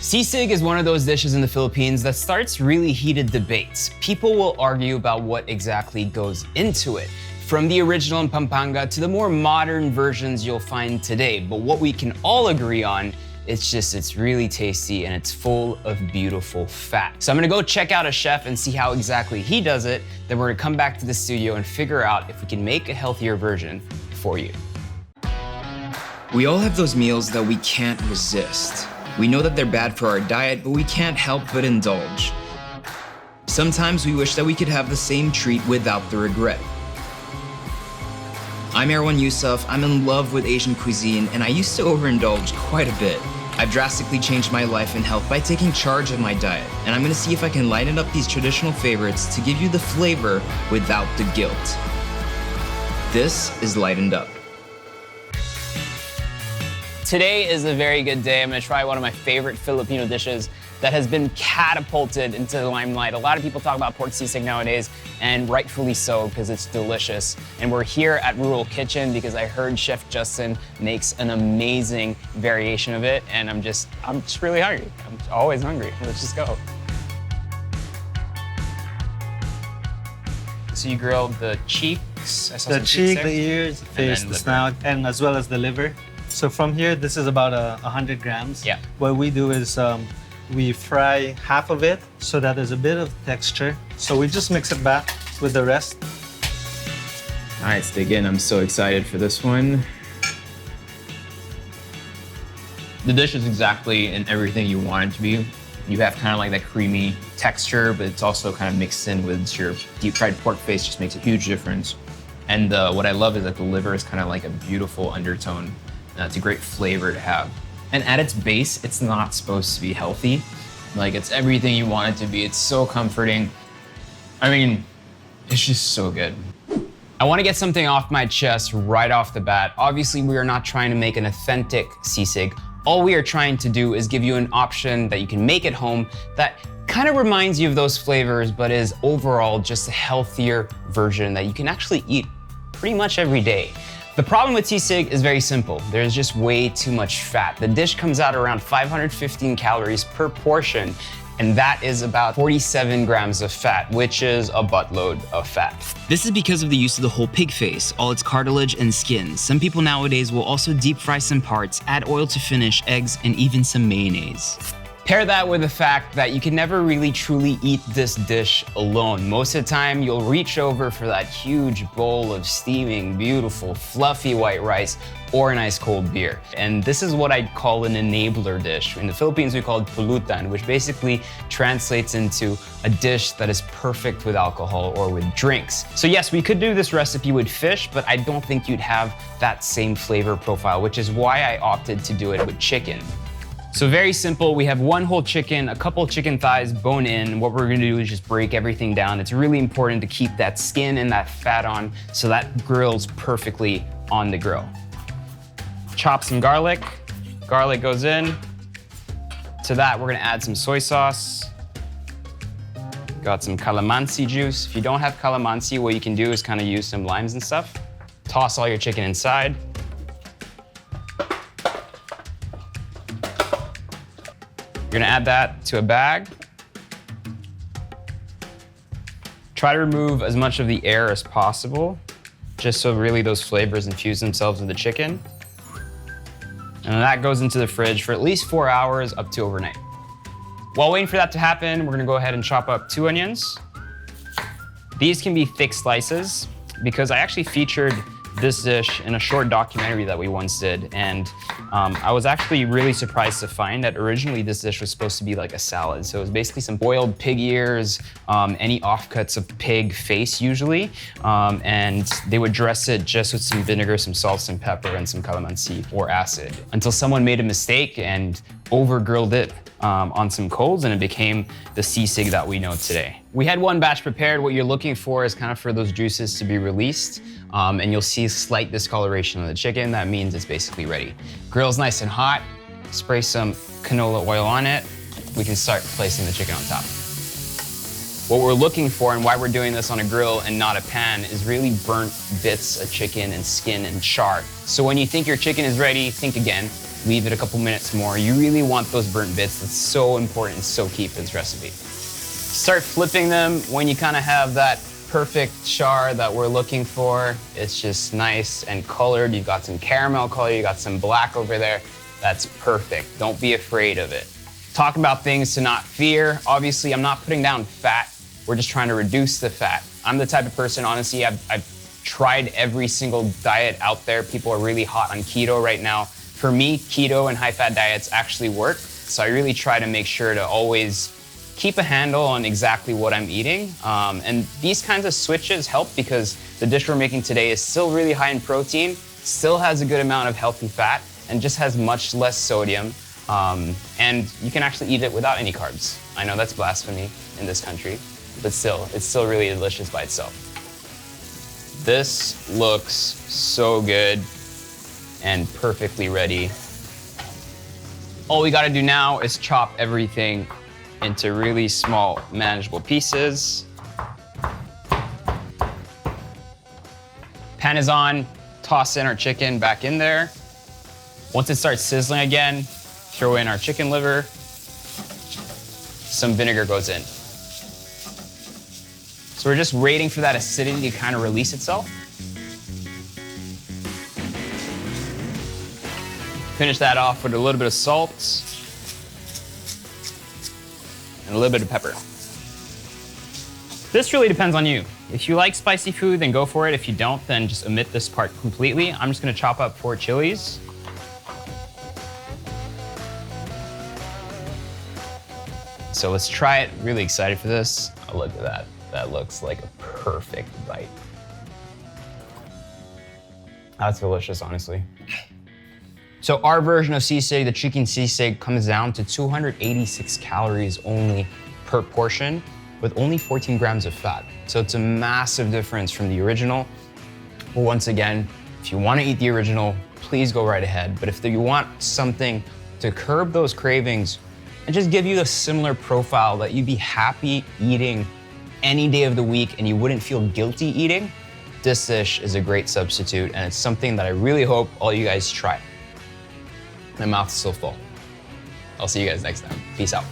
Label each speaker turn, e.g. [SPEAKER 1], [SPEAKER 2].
[SPEAKER 1] Sisig is one of those dishes in the Philippines that starts really heated debates. People will argue about what exactly goes into it, from the original in Pampanga to the more modern versions you'll find today. But what we can all agree on, it's really tasty and it's full of beautiful fat. So I'm gonna go check out a chef and see how exactly he does it. Then we're gonna come back to the studio and figure out if we can make a healthier version for you. We all have those meals that we can't resist. We know that they're bad for our diet, but we can't help but indulge. Sometimes we wish that we could have the same treat without the regret. I'm Erwan Heussaff, I'm in love with Asian cuisine, and I used to overindulge quite a bit. I've drastically changed my life and health by taking charge of my diet, and I'm gonna see if I can lighten up these traditional favorites to give you the flavor without the guilt. This is Lightened Up.
[SPEAKER 2] Today is a very good day. I'm gonna try one of my favorite Filipino dishes that has been catapulted into the limelight. A lot of people talk about pork sisig nowadays, and rightfully so, because it's delicious. And we're here at Rural Kitchen because I heard Chef Justin makes an amazing variation of it, and I'm just really hungry. I'm always hungry. Let's just go. So you grilled the cheeks? I saw
[SPEAKER 3] The cheek, the ears, the face, the snout, and as well as the liver. So from here, this is about 100 grams.
[SPEAKER 2] Yeah.
[SPEAKER 3] What we do is we fry half of it so that there's a bit of texture. So we just mix it back with the rest.
[SPEAKER 1] All right, let's dig in. I'm so excited for this one.
[SPEAKER 2] The dish is exactly in everything you want it to be. You have kind of like that creamy texture, but it's also kind of mixed in with your deep fried pork face, just makes a huge difference. And what I love is that the liver is kind of like a beautiful undertone. It's a great flavor to have. And at its base, it's not supposed to be healthy. Like, it's everything you want it to be. It's so comforting. I mean, it's just so good. I want to get something off my chest right off the bat. Obviously, we are not trying to make an authentic sisig. All we are trying to do is give you an option that you can make at home that kind of reminds you of those flavors, but is overall just a healthier version that you can actually eat pretty much every day. The problem with sisig is very simple. There's just way too much fat. The dish comes out around 515 calories per portion, and that is about 47 grams of fat, which is a buttload of fat.
[SPEAKER 1] This is because of the use of the whole pig face, all its cartilage and skin. Some people nowadays will also deep fry some parts, add oil to finish, eggs, and even some mayonnaise.
[SPEAKER 2] Pair that with the fact that you can never really truly eat this dish alone. Most of the time, you'll reach over for that huge bowl of steaming, beautiful, fluffy white rice or an ice cold beer. And this is what I'd call an enabler dish. In the Philippines, we call it pulutan, which basically translates into a dish that is perfect with alcohol or with drinks. So yes, we could do this recipe with fish, but I don't think you'd have that same flavor profile, which is why I opted to do it with chicken. So very simple, we have one whole chicken, a couple chicken thighs, bone in. What we're gonna do is just break everything down. It's really important to keep that skin and that fat on so that grills perfectly on the grill. Chop some garlic. Garlic goes in. To that, we're gonna add some soy sauce. Got some calamansi juice. If you don't have calamansi, what you can do is kind of use some limes and stuff. Toss all your chicken inside. You're gonna add that to a bag. Try to remove as much of the air as possible, just so really those flavors infuse themselves in the chicken. And then that goes into the fridge for at least 4 hours up to overnight. While waiting for that to happen, we're gonna go ahead and chop up 2 onions. These can be thick slices because I actually featured this dish in a short documentary that we once did, and I was actually really surprised to find that originally this dish was supposed to be like a salad. So it was basically some boiled pig ears, any offcuts of pig face usually, and they would dress it just with some vinegar, some salt, some pepper, and some calamansi or acid, until someone made a mistake and over-grilled it on some coals, and it became the sisig that we know today. We had one batch prepared. What you're looking for is kind of for those juices to be released, and you'll see slight discoloration on the chicken. That means it's basically ready. Grill's nice and hot. Spray some canola oil on it. We can start placing the chicken on top. What we're looking for and why we're doing this on a grill and not a pan is really burnt bits of chicken and skin and char. So when you think your chicken is ready, think again. leave it a couple minutes more. You really want those burnt bits. That's so important and so key for this recipe. Start flipping them when you kind of have that perfect char that we're looking for. It's just nice and colored. You've got some caramel color, you got some black over there. That's perfect. Don't be afraid of it. Talk about things to not fear. Obviously, I'm not putting down fat. We're just trying to reduce the fat. I'm the type of person, honestly, I've tried every single diet out there. People are really hot on keto right now. For me, keto and high-fat diets actually work. So I really try to make sure to always keep a handle on exactly what I'm eating. And these kinds of switches help because the dish we're making today is still really high in protein, still has a good amount of healthy fat, and just has much less sodium. And you can actually eat it without any carbs. I know that's blasphemy in this country, but still, it's still really delicious by itself. This looks so good and perfectly ready. All we gotta do now is chop everything into really small, manageable pieces. Pan is on, toss in our chicken back in there. Once it starts sizzling again, throw in our chicken liver. Some vinegar goes in. So we're just waiting for that acidity to kind of release itself. Finish that off with a little bit of salt and a little bit of pepper. This really depends on you. If you like spicy food, then go for it. If you don't, then just omit this part completely. I'm just gonna chop up 4 chilies. So let's try it. Really excited for this. Oh, look at that. That looks like a perfect bite. That's delicious, honestly. So our version of sisig, the chicken sisig, comes down to 286 calories only per portion with only 14 grams of fat. So it's a massive difference from the original. But once again, if you want to eat the original, please go right ahead. But if you want something to curb those cravings and just give you a similar profile that you'd be happy eating any day of the week and you wouldn't feel guilty eating, this dish is a great substitute, and it's something that I really hope all you guys try. My mouth is still full. I'll see you guys next time. Peace out.